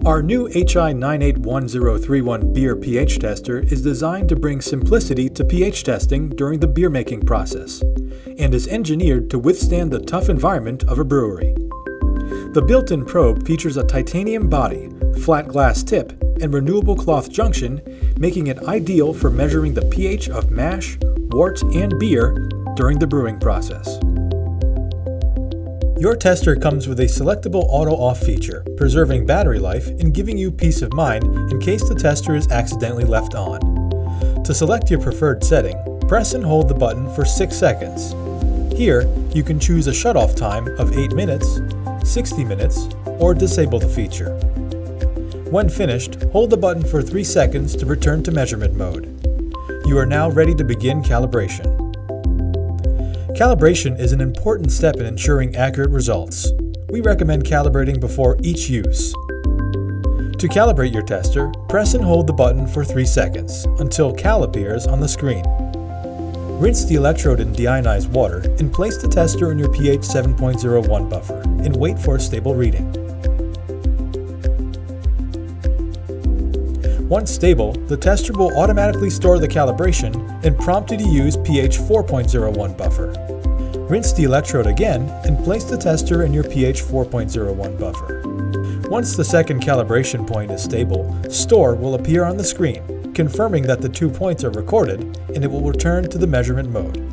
Our new HI981031 Bier-pH tester is designed to bring simplicity to pH testing during the beer making process, and is engineered to withstand the tough environment of a brewery. The built-in probe features a titanium body, flat glass tip, and renewable cloth junction, making it ideal for measuring the pH of mash, wort, and beer during the brewing process. Your tester comes with a selectable auto-off feature, preserving battery life and giving you peace of mind in case the tester is accidentally left on. To select your preferred setting, press and hold the button for 6 seconds. Here, you can choose a shutoff time of 8 minutes, 60 minutes, or disable the feature. When finished, hold the button for 3 seconds to return to measurement mode. You are now ready to begin calibration. Calibration is an important step in ensuring accurate results. We recommend calibrating before each use. To calibrate your tester, press and hold the button for 3 seconds until cal appears on the screen. Rinse the electrode in deionized water and place the tester in your pH 7.01 buffer and wait for a stable reading. Once stable, the tester will automatically store the calibration and prompt you to use pH 4.01 buffer. Rinse the electrode again and place the tester in your pH 4.01 buffer. Once the second calibration point is stable, Store will appear on the screen, confirming that the 2 points are recorded, and it will return to the measurement mode.